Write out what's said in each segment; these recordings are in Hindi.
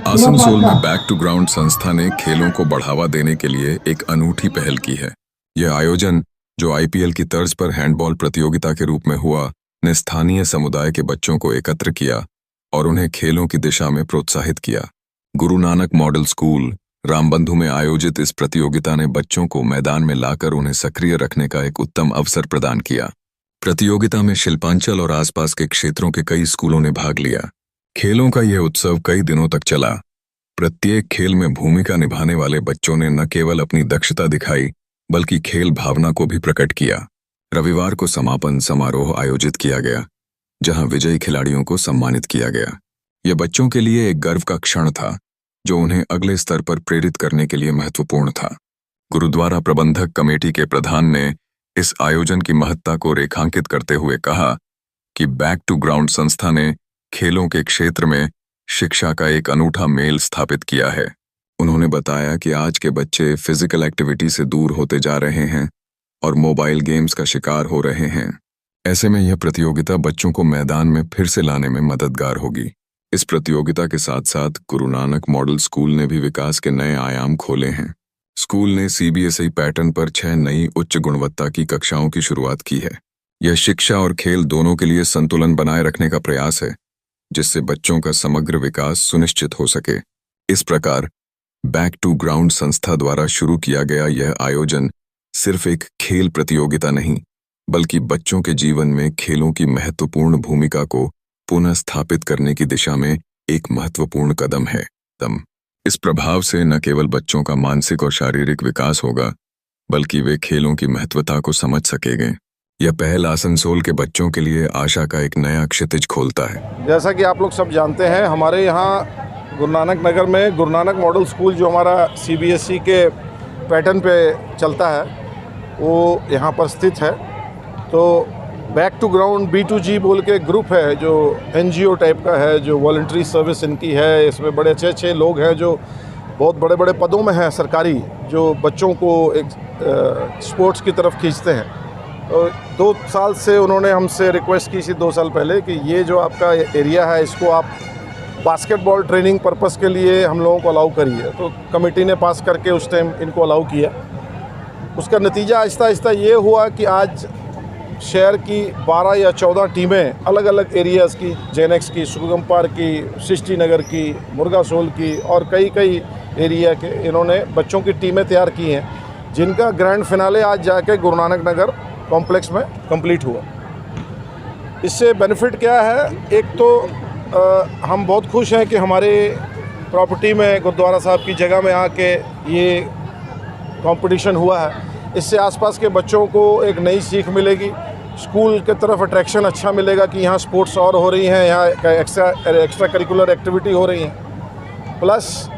आसनसोल में बैक टू ग्राउंड संस्था ने खेलों को बढ़ावा देने के लिए एक अनूठी पहल की है। यह आयोजन, जो आईपीएल की तर्ज पर हैंडबॉल प्रतियोगिता के रूप में हुआ, ने स्थानीय समुदाय के बच्चों को एकत्र किया और उन्हें खेलों की दिशा में प्रोत्साहित किया। गुरु नानक मॉडल स्कूल, रामबंधु में आयोजित इस प्रतियोगिता ने बच्चों को मैदान में लाकर उन्हें सक्रिय रखने का एक उत्तम अवसर प्रदान किया। प्रतियोगिता में शिल्पांचल और आसपास के क्षेत्रों के कई स्कूलों ने भाग लिया। खेलों का यह उत्सव कई दिनों तक चला। प्रत्येक खेल में भूमिका निभाने वाले बच्चों ने न केवल अपनी दक्षता दिखाई, बल्कि खेल भावना को भी प्रकट किया। रविवार को समापन समारोह आयोजित किया गया, जहां विजयी खिलाड़ियों को सम्मानित किया गया। यह बच्चों के लिए एक गर्व का क्षण था, जो उन्हें अगले स्तर पर प्रेरित करने के लिए महत्वपूर्ण था। गुरुद्वारा प्रबंधक कमेटी के प्रधान ने इस आयोजन की महत्ता को रेखांकित करते हुए कहा कि बैक टू ग्राउंड संस्था ने खेलों के क्षेत्र में शिक्षा का एक अनूठा मेल स्थापित किया है। उन्होंने बताया कि आज के बच्चे फिजिकल एक्टिविटी से दूर होते जा रहे हैं और मोबाइल गेम्स का शिकार हो रहे हैं। ऐसे में यह प्रतियोगिता बच्चों को मैदान में फिर से लाने में मददगार होगी। इस प्रतियोगिता के साथ साथ गुरु नानक मॉडल स्कूल ने भी विकास के नए आयाम खोले हैं। स्कूल ने सीबीएसई पैटर्न पर 6 नई उच्च गुणवत्ता की कक्षाओं की शुरुआत की है। यह शिक्षा और खेल दोनों के लिए संतुलन बनाए रखने का प्रयास है, जिससे बच्चों का समग्र विकास सुनिश्चित हो सके। इस प्रकार बैक टू ग्राउंड संस्था द्वारा शुरू किया गया यह आयोजन सिर्फ एक खेल प्रतियोगिता नहीं, बल्कि बच्चों के जीवन में खेलों की महत्वपूर्ण भूमिका को पुनः स्थापित करने की दिशा में एक महत्वपूर्ण कदम है। इस प्रभाव से न केवल बच्चों का मानसिक और शारीरिक विकास होगा, बल्कि वे खेलों की महत्वता को समझ सकेंगे। यह पहल आसनसोल के बच्चों के लिए आशा का एक नया क्षितिज खोलता है। जैसा कि आप लोग सब जानते हैं, हमारे यहाँ गुरु नानक नगर में गुरु नानक मॉडल स्कूल, जो हमारा सीबीएसई के पैटर्न पे चलता है, वो यहाँ पर स्थित है। तो बैक टू ग्राउंड B2G बोल के ग्रुप है, जो एनजीओ टाइप का है, जो वॉलंटरी सर्विस इनकी है। इसमें बड़े अच्छे लोग हैं जो बहुत बड़े बड़े पदों में हैं सरकारी, जो बच्चों को एक स्पोर्ट्स की तरफ खींचते हैं। तो 2 साल से उन्होंने हमसे रिक्वेस्ट की थी 2 साल पहले कि ये जो आपका एरिया है, इसको आप बास्केटबॉल ट्रेनिंग पर्पस के लिए हम लोगों को अलाउ करिए। तो कमेटी ने पास करके उस टाइम इनको अलाउ किया। उसका नतीजा आहिस्ता आहिस्ता ये हुआ कि आज शहर की 12 या 14 टीमें अलग अलग एरियाज़ की, जेनेक्स की, सुगम पार्क की, सृष्टि नगर की, मुर्गासोल की और कई एरिया के इन्होंने बच्चों की टीमें तैयार की हैं, जिनका ग्रैंड फिनाले आज जाके गुरु नानक नगर कॉम्प्लेक्स में कंप्लीट हुआ। इससे बेनिफिट क्या है? एक तो हम बहुत खुश हैं कि हमारे प्रॉपर्टी में, गुरुद्वारा साहब की जगह में आके ये कंपटीशन हुआ है। इससे आसपास के बच्चों को एक नई सीख मिलेगी, स्कूल के तरफ अट्रैक्शन अच्छा मिलेगा कि यहाँ स्पोर्ट्स और हो रही हैं, यहाँ एक्स्ट्रा करिकुलर एक्टिविटी हो रही हैं। प्लस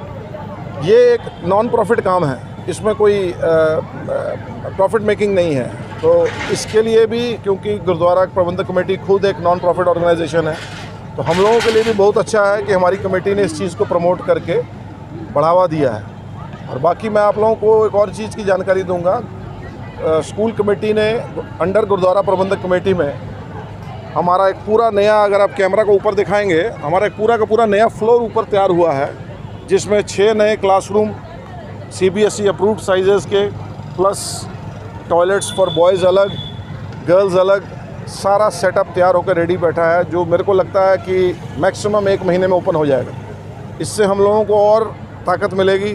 ये एक नॉन प्रॉफिट काम है, इसमें कोई प्रॉफिट मेकिंग नहीं है। तो इसके लिए भी, क्योंकि गुरुद्वारा प्रबंधक कमेटी खुद एक नॉन प्रॉफिट ऑर्गेनाइजेशन है, तो हम लोगों के लिए भी बहुत अच्छा है कि हमारी कमेटी ने इस चीज़ को प्रमोट करके बढ़ावा दिया है। और बाकी मैं आप लोगों को एक और चीज़ की जानकारी दूंगा। स्कूल कमेटी ने अंडर गुरुद्वारा प्रबंधक कमेटी में हमारा एक पूरा नया, अगर आप कैमरा को ऊपर दिखाएंगे, हमारा एक पूरा का पूरा नया फ्लोर ऊपर तैयार हुआ है, जिसमें 6 नए क्लासरूम सीबीएसई अप्रूव्ड साइजेस के, प्लस टॉयलेट्स फॉर बॉयज़ अलग, गर्ल्स अलग, सारा सेटअप तैयार होकर रेडी बैठा है, जो मेरे को लगता है कि मैक्सिमम 1 महीने में ओपन हो जाएगा। इससे हम लोगों को और ताकत मिलेगी,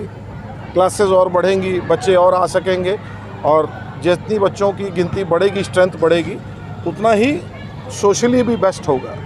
क्लासेस और बढ़ेंगी, बच्चे और आ सकेंगे, और जितनी बच्चों की गिनती बढ़ेगी, स्ट्रेंथ बढ़ेगी, उतना ही सोशली भी बेस्ट होगा।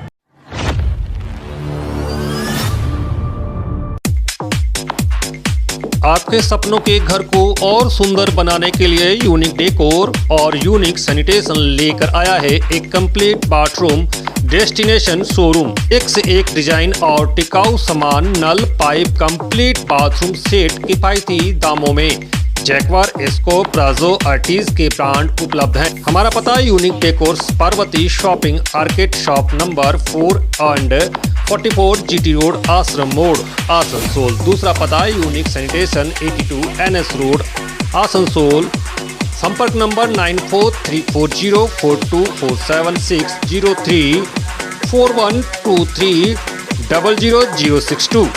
आपके सपनों के घर को और सुंदर बनाने के लिए यूनिक डेकोर और यूनिक सैनिटेशन लेकर आया है एक कंप्लीट बाथरूम डेस्टिनेशन शोरूम। एक से एक डिजाइन और टिकाऊ सामान, नल, पाइप, कंप्लीट बाथरूम सेट किफायती दामों में। जैकवार, एस्को, प्राजो, आर्टिज के ब्रांड उपलब्ध हैं। हमारा पता unique decors, Parvati shopping arcade, shop number 4 and 44 GT road, आश्रम मोड़, आसनसोल। दूसरा पता unique sanitation 82 NS road, Asansol. संपर्क नंबर 943404247603 4123 00062।